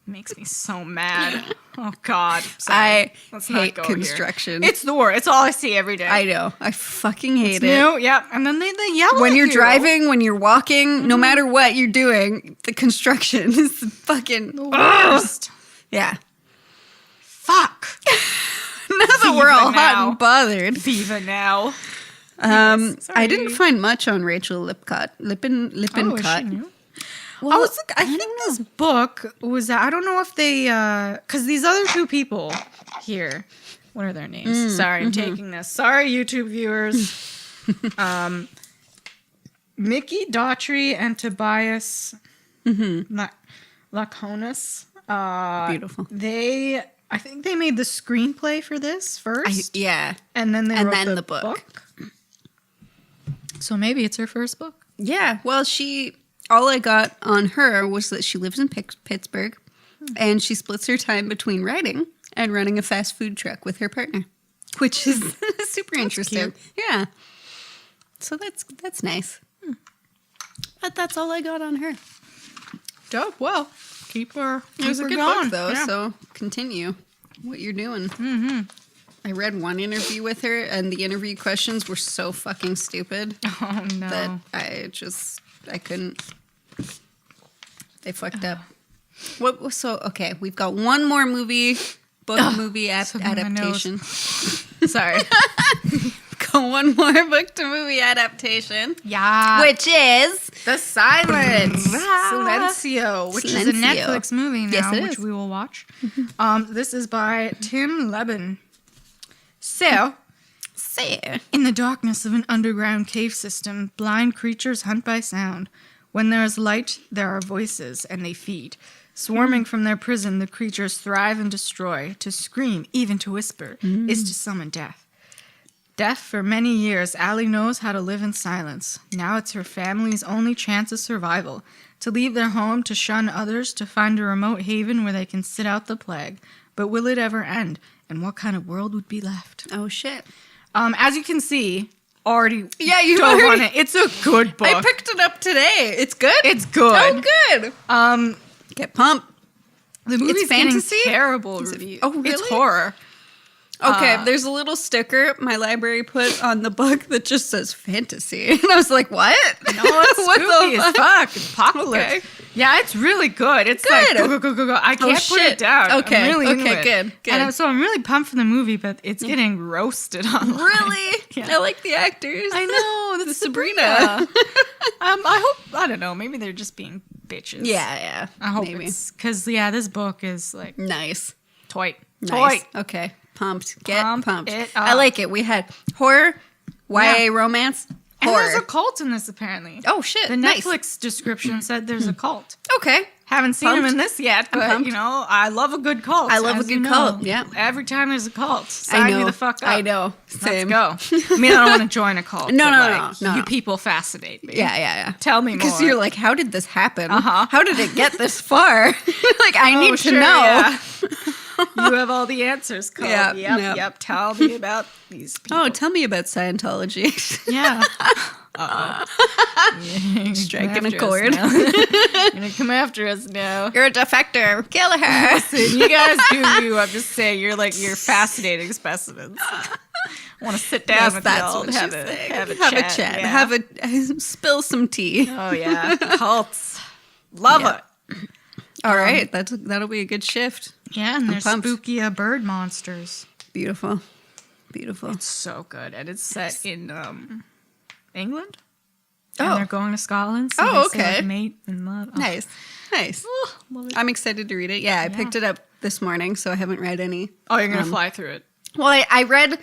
Makes me so mad. Oh God. Sorry. Let's not hate go construction. Here. It's the worst. It's all I see every day. I know. I fucking hate it's it. new. Yeah. And then they yell When at you're you. driving, when you're walking, no matter what you're doing, the construction is fucking The worst. Yeah. Fuck. Now that we're all hot now. and bothered. Viva now. I didn't find much on Rachel Lippincott. Oh, is Lippincott. she new? Well, I think this book was, I don't know if they, because these other two people here, what are their names? Sorry, I'm taking this. Sorry, YouTube viewers. Mickey Daughtry and Tobias Laconis. beautiful. I think they made the screenplay for this first. Yeah. And then they wrote then the the book. So maybe it's her first book. Yeah. Well, all I got on her was that she lives in Pittsburgh and she splits her time between writing and running a fast food truck with her partner, which is super interesting. cute. Yeah. So that's nice. But that's all I got on her. Dope. Well, keep her It was a good going. book, though, Yeah. so continue what you're doing. Mm-hmm. I read one interview with her, and the interview questions were so fucking stupid Oh no. that I couldn't. They fucked up. Okay, we've got one more movie something in my nose. adaptation. Sorry. Got one more book to movie adaptation, Yeah. which is The Silence. Silencio, which is a Silencio. Netflix movie now, Yes, it which is. we will watch. This is by Tim Leben. So, in the darkness of an underground cave system, blind creatures hunt by sound. When there is light, there are voices, and they feed. Swarming from their prison, the creatures thrive and destroy. To scream, even to whisper, is to summon death. Deaf for many years, Allie knows how to live in silence. Now it's her family's only chance of survival. to leave their home, to shun others, to find a remote haven where they can sit out the plague. But will it ever end? And what kind of world would be left? Oh, shit. As you can see, already you dove already... on it. It's a good book. I picked it up today. It's good? It's good. Oh, good. Get pumped. The movie's fantasy? getting terrible reviews. Oh, really? It's horror. Okay, there's a little sticker my library put on the book that just says fantasy. And I was like, what? No, it's What spooky the as fuck. It's apocalypse. Okay. Yeah, it's really good. It's Good. like, go. I can't put shit. it down. Okay, I'm really into it. good. And so I'm really pumped for the movie, but it's getting roasted online. Really? Yeah. I like the actors. I know. That's Sabrina. I hope, I don't know, maybe they're just being bitches. Yeah. I hope maybe. it's, because, this book is like, Nice. toy. Okay. Pumped. Get pumped. It I up. like it. We had horror, YA romance, And horror. there's a cult in this, apparently. Oh, shit. The nice. Netflix description said there's a cult. Okay. Haven't seen Pumped. him in this yet, but, pumped. I love a good cult. I love a as good you know. cult, yeah. Every time there's a cult, sign me the fuck up. I know. Same. Let's go. I mean, I don't want to join a cult. No, but, no. You people fascinate me. Yeah. Tell me more. Because you're like, how did this happen? Uh-huh. How did it get this far? Like, I need to sure, know. yeah. You have all the answers, Cole. Yeah, Yep. Tell me about these people. Oh, tell me about Scientology. Yeah. Striking a chord. You're gonna come after us now. You're a defector. Kill her. Listen, you guys do you. I'm just saying, you're fascinating specimens. I want to sit down Yes, with that's y'all what and she's have a saying. have a Have chat. Yeah. Have a spill some tea. Oh yeah, cults. Love Yeah. it. All right, that'll be a good shift. Yeah, and there's pumped. spooky bird monsters. Beautiful. So good, and it's set in England. Oh. And they're going to Scotland. So Oh, they say, okay. like, mate and love. Oh. Nice. Love it. I'm excited to read it. Yeah, I picked it up this morning, so I haven't read any. Oh, you're gonna fly through it. Well, I read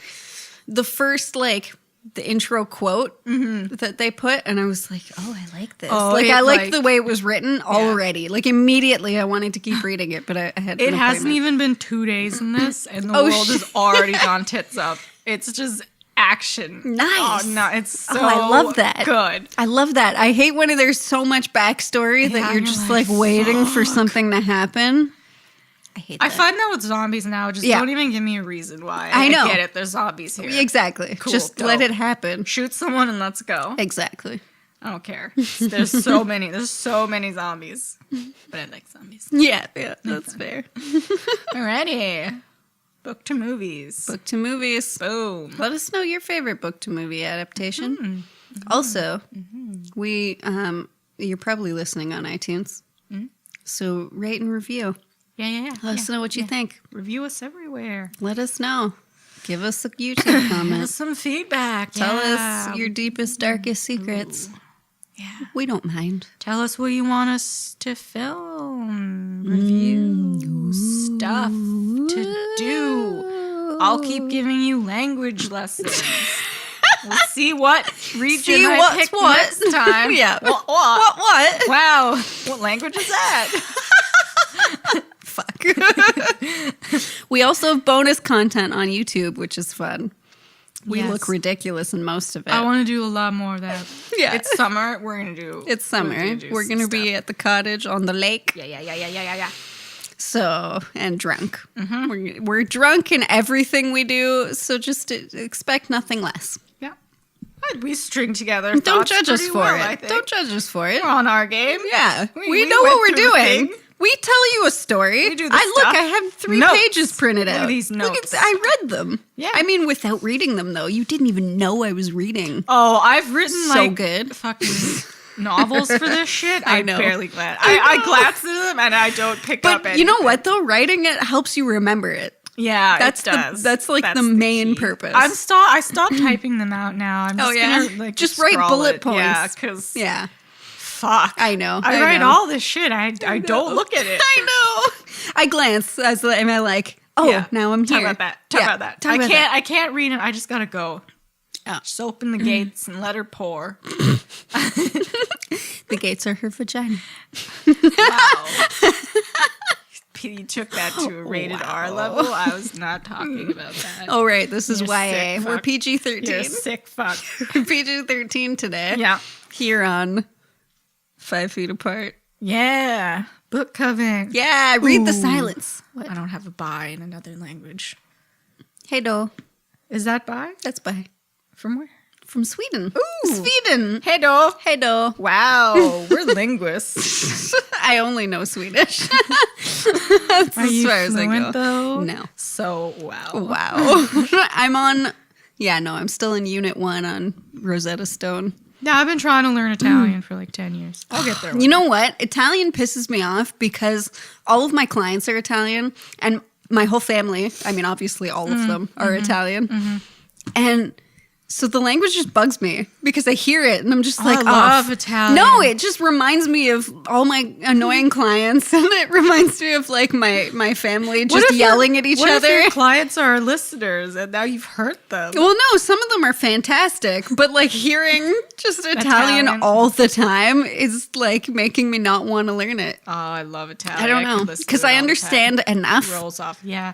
the first the intro quote that they put, and I was like, "Oh, I like this." Oh, I liked the way it was written already. Like immediately, I wanted to keep reading it, but I had. It hasn't even been 2 days in this, and the world has already gone tits up. It's just action. Nice. Oh no, it's so. I love that. Good. I love that. I hate when there's so much backstory that you're just like waiting for something to happen. I hate that. I find that with zombies now, just don't even give me a reason why. I know. get it. There's zombies here. Exactly. Cool, just dope. let it happen. Shoot someone and let's go. Exactly. I don't care. There's so many. There's so many zombies. But I like zombies. Yeah, that's fair. Alrighty. Book to movies. Book to movies. Boom. Let us know your favorite book to movie adaptation. Also, we you're probably listening on iTunes. So rate and review. Yeah. Let us know what you think. Review us everywhere. Let us know. Give us a YouTube Give us comment. some feedback. Tell us your deepest, darkest secrets. Yeah. We don't mind. Tell us what you want us to film, review, stuff to do. I'll keep giving you language lessons. We'll see what region I pick next time. Yeah. What? Wow. What language is that? Fuck. We also have bonus content on YouTube, which is fun. We Yes. look ridiculous in most of it. I want to do a lot more of that. Yeah. It's summer. We're going to do. It's summer. We're going to be at the cottage on the lake. Yeah. So, and drunk. We're drunk in everything we do. So just expect nothing less. Yeah. We string together. Don't thoughts judge us pretty for well, it. I think. Don't judge us for it. We're on our game. Yeah. We know went what we're through the doing. thing. We tell you a story. We do the Look, stuff. I have 3 Notes. pages printed Look out. at these notes. I read them. Yeah. I mean, without reading them, though. You didn't even know I was reading. Oh, I've written So good. fucking novels for this shit. I I'm know. barely glad. I I know. glance at them and I don't pick up But anything. you know what, though? Writing it helps you remember it. Yeah, That's it does. that's the main key. purpose. I stopped typing them out now. I'm just gonna Just write scroll bullet it. points. Yeah, because Yeah. fuck. I know. I write know. all this shit. I don't look at it. I know. I glance as am I like, now I'm here. Talk about that. Talk about that. I can't read it. I just gotta go. Oh. Just open the gates and let her pour. The gates are her vagina. Wow. You took that to a rated R level. I was not talking about that. Oh, right. This is You're YA. sick We're fuck. PG-13. You're a sick fuck. PG-13 today. Yeah. Here on 5 Feet Apart. Yeah. Book Coven. Yeah, read the Ooh. silence. I don't have a bye in another language. Hey do. Is that bye? That's bye. From where? From Sweden. Ooh. Sweden. Hey do. Hey do. Wow. We're linguists. I only know Swedish. That's Are as you far as I fluent go. though? No. So, wow. Wow. I'm still in Unit 1 on Rosetta Stone. Yeah, I've been trying to learn Italian for like 10 years. I'll get there. You know what? Italian pisses me off because all of my clients are Italian and my whole family, I mean, obviously all of them are Italian. And so the language just bugs me because I hear it and I'm just like, I love Italian. No, it just reminds me of all my annoying clients and it reminds me of like my family just yelling at each what other. If your clients are listeners and now you've hurt them? Well, no, some of them are fantastic, but like hearing just Italian all the time is like making me not want to learn it. Oh, I love Italian. I don't know because I understand enough. Rolls off. Yeah.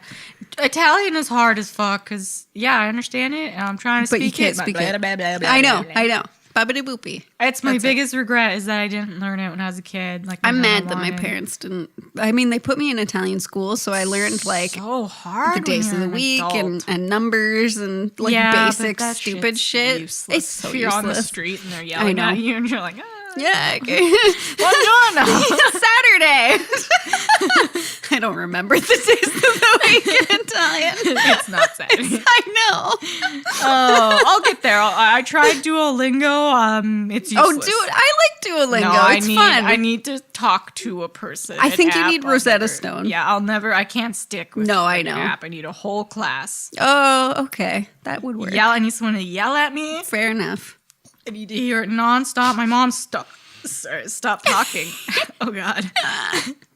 Italian is hard as fuck because, yeah, I understand it and I'm trying to speak it. But you can't speak it. Blah, blah, blah, I know. blah, blah. I know. Babidi boopy. It's my biggest regret is that I didn't learn it when I was a kid. Like I'm mad that my parents didn't. I mean, they put me in Italian school, so I learned like so hard the days of the week and numbers and like basic stupid shit. Useless. It's so if you're useless. on the street and they're yelling at you and you're like, yeah, okay. Buongiorno. Saturday. I don't remember the days of the week in Italian. It's not Saturday. I know. Oh, I'll get there. I tried Duolingo. It's useless. Oh, dude, I like Duolingo. No, it's fun. I need to talk to a person. I think you need Rosetta Stone. Yeah, I can't stick with I an know. app. I need a whole class. Oh, okay. That would work. I need someone to yell at me. Fair enough. I need to hear it nonstop. My mom stop talking. Oh God.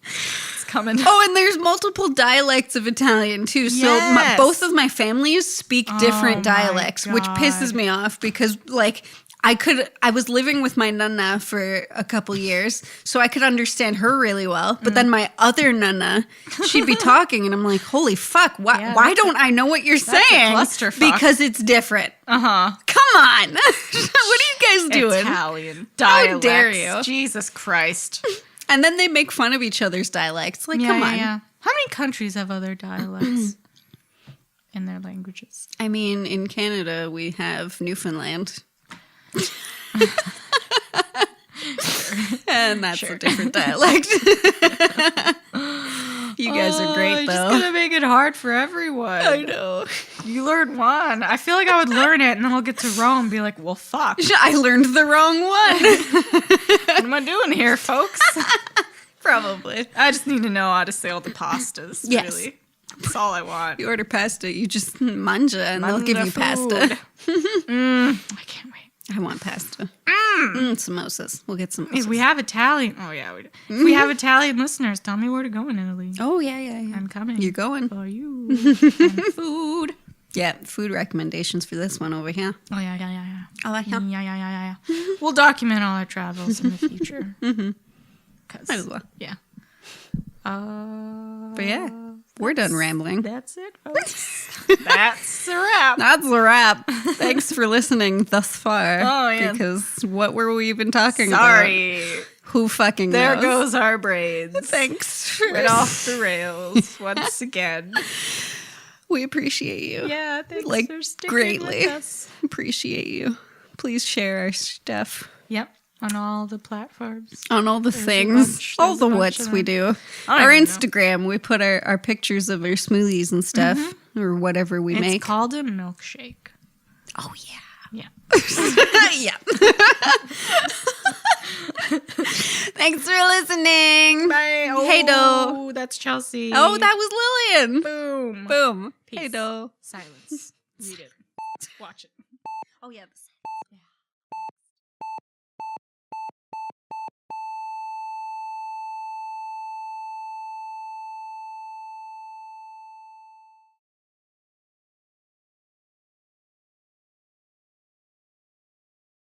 It's coming. Oh, and there's multiple dialects of Italian too. So Yes. both of my families speak different my dialects, which pisses me off because like I was living with my nonna for a couple years, so I could understand her really well. But then my other nonna, she'd be talking, and I'm like, "Holy fuck! Why don't I know what you're saying?" clusterfuck. Because it's different. Come on, what are you guys doing? Italian How dialects. dare you? Jesus Christ. And then they make fun of each other's dialects. Like, come on. Yeah. How many countries have other dialects in their languages? I mean, in Canada, we have Newfoundland. And that's a different dialect. You guys are great, You're though. just gonna make it hard for everyone. I know. You learn one. I feel like I would learn it and then I'll get to Rome and be like, well, fuck. I learned the wrong one. What am I doing here, folks? Probably. I just need to know how to say all the pastas, Yes. really. That's all I want. You order pasta, you just manja, and they'll give you food. pasta. I can't wait. I want pasta. Samosas. We'll get samosas. If we have Italian, if we have Italian listeners, tell me where to go in Italy. Oh, yeah. I'm coming. You're going. For you. And food. Yeah, food recommendations for this one over here. Oh, yeah. Oh, yeah. Yeah. We'll document all our travels in the future. Might as well. Yeah. But yeah, we're done rambling. That's it, folks. That's a wrap. That's a wrap. Thanks for listening thus far. Oh, yeah. Because what were we even talking about? Sorry. Who fucking There knows? goes our brains. Thanks. Went off the rails once again. We appreciate you. Yeah, thanks Like, for sticking greatly. with us. Appreciate you. Please share our stuff Yep, on all the platforms. on all the There's a things, bunch- all there's the a bunch what's of we them. do. I don't Our even know. Instagram, we put our pictures of our smoothies and stuff, or whatever we It's make. called a milkshake. Oh yeah. Yeah. Yeah. Thanks for listening. Bye. Oh, Hey, Do. That's Chelsea. Oh, that was Lillian. Boom. Boom. Peace. Hey, Do. Silence. Read it. Watch it. Oh, yeah.